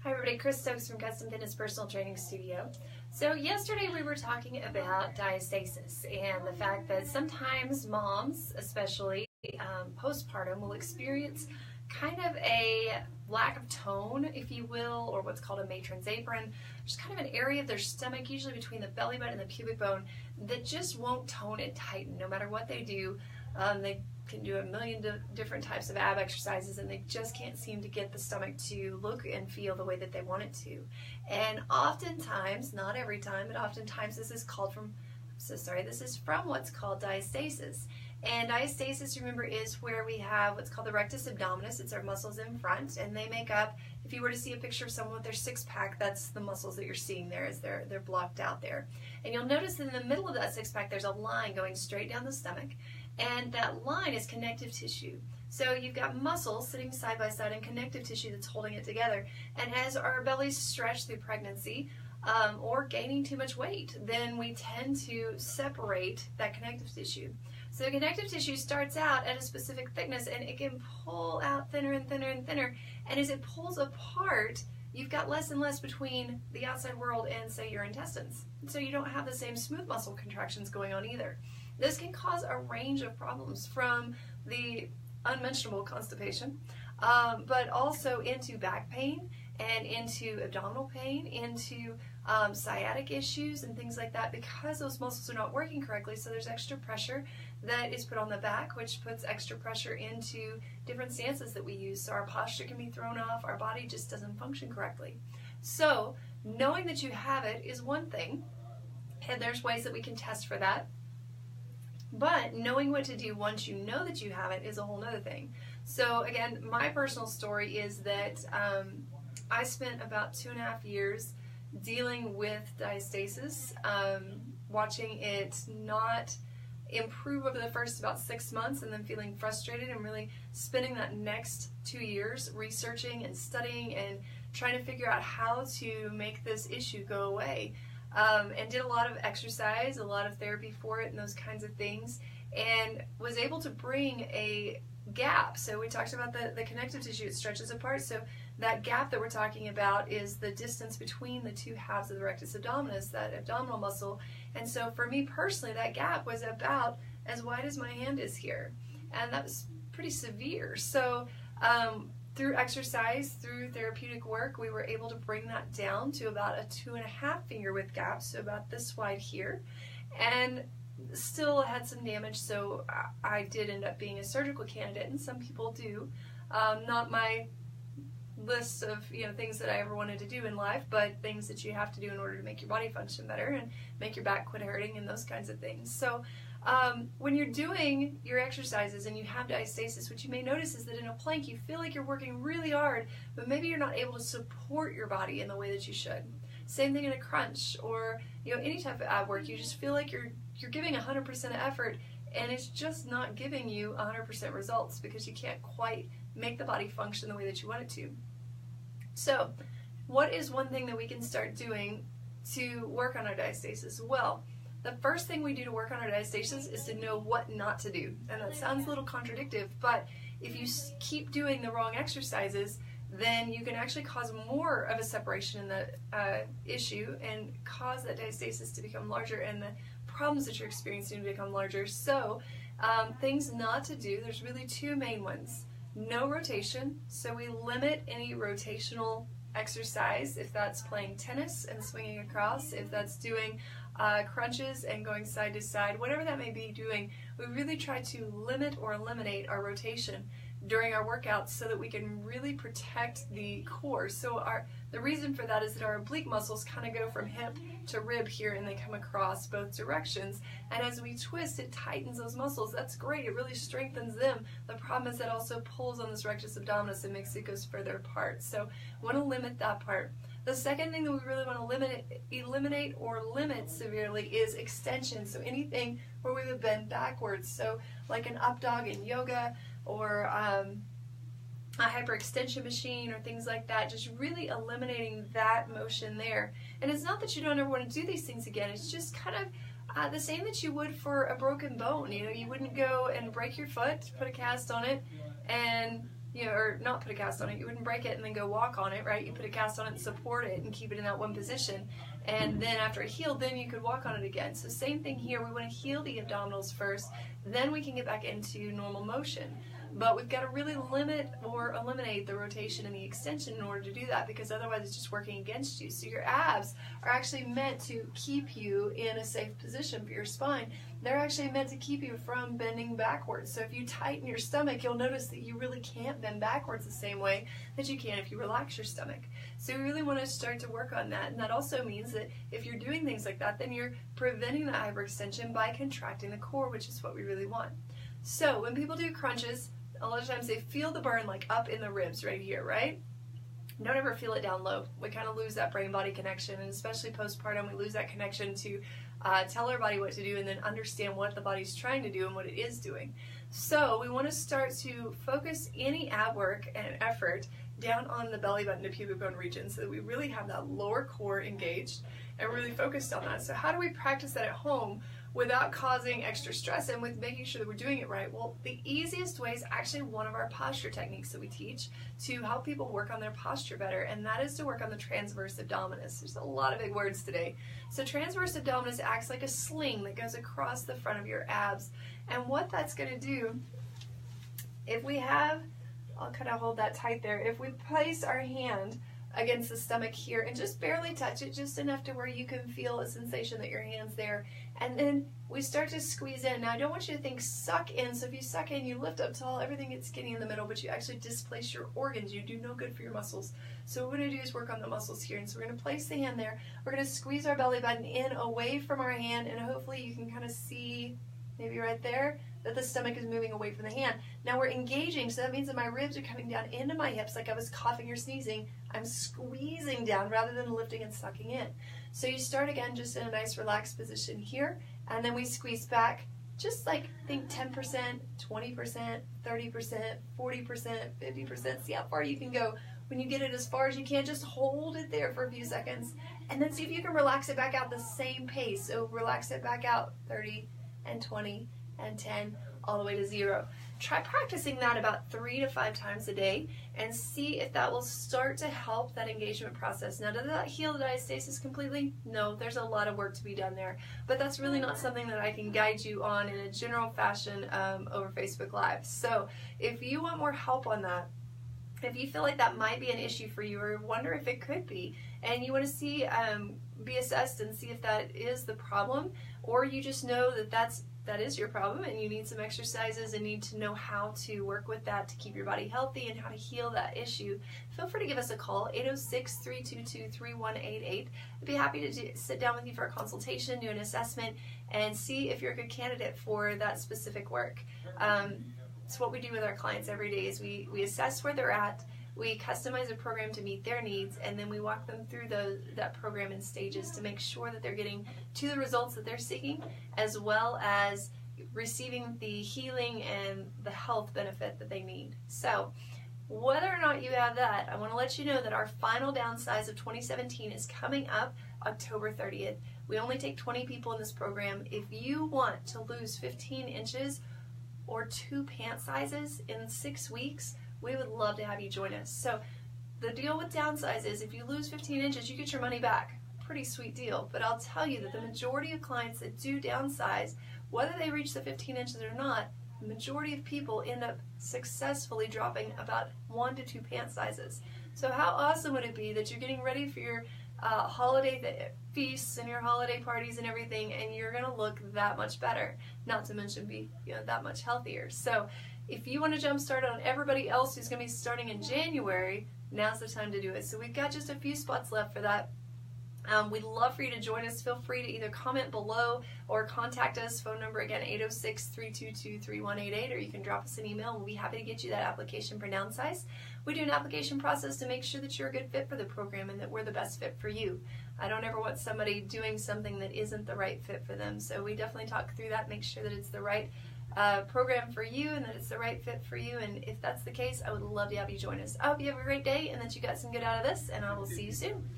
Hi everybody, Chris Stokes from Custom Fitness Personal Training Studio. So yesterday we were talking about diastasis and the fact that sometimes moms, especially postpartum, will experience kind of a lack of tone, if you will, or what's called a matron's apron. There's kind of an area of their stomach, usually between the belly button and the pubic bone, that just won't tone and tighten no matter what they do. They can do a million different types of ab exercises and they just can't seem to get the stomach to look and feel the way that they want it to. And oftentimes, not every time, but oftentimes this is from what's called diastasis. And diastasis, remember, is where we have what's called the rectus abdominis. It's our muscles in front, and they make up, if you were to see a picture of someone with their six-pack, that's the muscles that you're seeing there as they're blocked out there. And you'll notice that in the middle of that six-pack there's a line going straight down the stomach, and that line is connective tissue. So you've got muscles sitting side by side and connective tissue that's holding it together. And as our bellies stretch through pregnancy, or gaining too much weight, then we tend to separate that connective tissue. So the connective tissue starts out at a specific thickness and it can pull out thinner and thinner and thinner. And as it pulls apart, you've got less and less between the outside world and, say, your intestines. So you don't have the same smooth muscle contractions going on either. This can cause a range of problems, from the unmentionable constipation, but also into back pain and into abdominal pain, into sciatic issues and things like that, because those muscles are not working correctly. So there's extra pressure that is put on the back, which puts extra pressure into different stances that we use. So our posture can be thrown off, our body just doesn't function correctly. So knowing that you have it is one thing, and there's ways that we can test for that. But knowing what to do once you know that you have it is a whole other thing. So again, my personal story is that I spent about 2.5 years dealing with diastasis, watching it not improve over the first about 6 months, and then feeling frustrated and really spending that next 2 years researching and studying and trying to figure out how to make this issue go away. And did a lot of exercise, a lot of therapy for it and those kinds of things, and was able to bring a gap. So we talked about the connective tissue, it stretches apart. So that gap that we're talking about is the distance between the two halves of the rectus abdominis, that abdominal muscle. And so for me personally, that gap was about as wide as my hand is here. And that was pretty severe. So through exercise, through therapeutic work, we were able to bring that down to about a 2.5 finger width gap, so about this wide here, and still had some damage. So I did end up being a surgical candidate, and some people do. Not my list of things that I ever wanted to do in life, but things that you have to do in order to make your body function better and make your back quit hurting and those kinds of things. So when you're doing your exercises and you have diastasis, what you may notice is that in a plank you feel like you're working really hard, but maybe you're not able to support your body in the way that you should. Same thing in a crunch, or any type of ab work. You just feel like you're giving 100% of effort, and it's just not giving you 100% results because you can't quite make the body function the way that you want it to. So what is one thing that we can start doing to work on our diastasis? Well, the first thing we do to work on our diastasis is to know what not to do. And that sounds a little contradictory, but if you keep doing the wrong exercises, then you can actually cause more of a separation in the issue and cause that diastasis to become larger and the problems that you're experiencing to become larger. So things not to do, there's really two main ones. No rotation, so we limit any rotational exercise, if that's playing tennis and swinging across, if that's doing crunches and going side to side, whatever that may be doing, we really try to limit or eliminate our rotation during our workouts so that we can really protect the core. So the reason for that is that our oblique muscles kind of go from hip to rib here, and they come across both directions, and as we twist, it tightens those muscles. That's great, it really strengthens them. The problem is that also pulls on this rectus abdominis and makes it go further apart. So we want to limit that part. The second thing that we really want to eliminate or limit severely is extension. So anything where we would bend backwards, so like an up dog in yoga, or a hyperextension machine or things like that, just really eliminating that motion there. And it's not that you don't ever want to do these things again, it's just kind of the same that you would for a broken bone. You wouldn't go and break your foot, put a cast on it, and you know, or not put a cast on it, you wouldn't break it and then go walk on it, right? You put a cast on it and support it and keep it in that one position. And then after it healed, then you could walk on it again. So same thing here, we want to heal the abdominals first, then we can get back into normal motion. But we've got to really limit or eliminate the rotation and the extension in order to do that, because otherwise it's just working against you. So your abs are actually meant to keep you in a safe position for your spine. They're actually meant to keep you from bending backwards. So if you tighten your stomach, you'll notice that you really can't bend backwards the same way that you can if you relax your stomach. So we really want to start to work on that. And that also means that if you're doing things like that, then you're preventing that hyperextension by contracting the core, which is what we really want. So when people do crunches, a lot of times they feel the burn like up in the ribs right here, right? Don't ever feel it down low. We kind of lose that brain-body connection, and especially postpartum, we lose that connection to tell our body what to do and then understand what the body's trying to do and what it is doing. So we want to start to focus any ab work and effort down on the belly button to pubic bone region so that we really have that lower core engaged and really focused on that. So how do we practice that at home without causing extra stress and with making sure that we're doing it right? Well, the easiest way is actually one of our posture techniques that we teach to help people work on their posture better, and that is to work on the transverse abdominis. There's a lot of big words today. So transverse abdominis acts like a sling that goes across the front of your abs, and what that's going to do, if we have, I'll kind of hold that tight there, if we place our hand against the stomach here and just barely touch it, just enough to where you can feel a sensation that your hand's there, and then we start to squeeze in. Now I don't want you to think suck in, so if you suck in, you lift up tall, everything gets skinny in the middle, but you actually displace your organs. You do no good for your muscles. So what we're going to do is work on the muscles here, and so we're going to place the hand there, we're going to squeeze our belly button in away from our hand, and hopefully you can kind of see, maybe right there, that the stomach is moving away from the hand. Now we're engaging, so that means that my ribs are coming down into my hips like I was coughing or sneezing. I'm squeezing down rather than lifting and sucking in. So you start again just in a nice relaxed position here, and then we squeeze back, just like think 10%, 20%, 30%, 40%, 50%. See how far you can go. When you get it as far as you can, just hold it there for a few seconds, and then see if you can relax it back out the same pace. So relax it back out 30 and 20 and 10, all the way to 0. Try practicing that about 3 to 5 times a day and see if that will start to help that engagement process. Now, does that heal the diastasis completely? No, there's a lot of work to be done there, but that's really not something that I can guide you on in a general fashion over Facebook Live. So if you want more help on that, if you feel like that might be an issue for you or wonder if it could be, and you want to see, be assessed and see if that is the problem, or you just know that that is your problem and you need some exercises and need to know how to work with that to keep your body healthy and how to heal that issue, feel free to give us a call, 806-322-3188. I'd be happy to sit down with you for a consultation, do an assessment, and see if you're a good candidate for that specific work. It's what we do with our clients every day is we assess where they're at, we customize a program to meet their needs, and then we walk them through that program in stages to make sure that they're getting to the results that they're seeking, as well as receiving the healing and the health benefit that they need. So whether or not you have that, I want to let you know that our final downsize of 2017 is coming up October 30th. We only take 20 people in this program. If you want to lose 15 inches or 2 pant sizes in 6 weeks, we would love to have you join us. So the deal with downsize is if you lose 15 inches, you get your money back. Pretty sweet deal. But I'll tell you that the majority of clients that do downsize, whether they reach the 15 inches or not, the majority of people end up successfully dropping about 1 to 2 pant sizes. So how awesome would it be that you're getting ready for your holiday feasts and your holiday parties and everything, and you're going to look that much better, not to mention be that much healthier. So if you want to jumpstart on everybody else who's going to be starting in January, now's the time to do it. So we've got just a few spots left for that. We'd love for you to join us. Feel free to either comment below or contact us. Phone number again, 806-322-3188, or you can drop us an email and we'll be happy to get you that application for downsize. We do an application process to make sure that you're a good fit for the program and that we're the best fit for you. I don't ever want somebody doing something that isn't the right fit for them. So we definitely talk through that, make sure that it's the right program for you and that it's the right fit for you. And if that's the case, I would love to have you join us. I hope you have a great day and that you got some good out of this, and I will see you soon.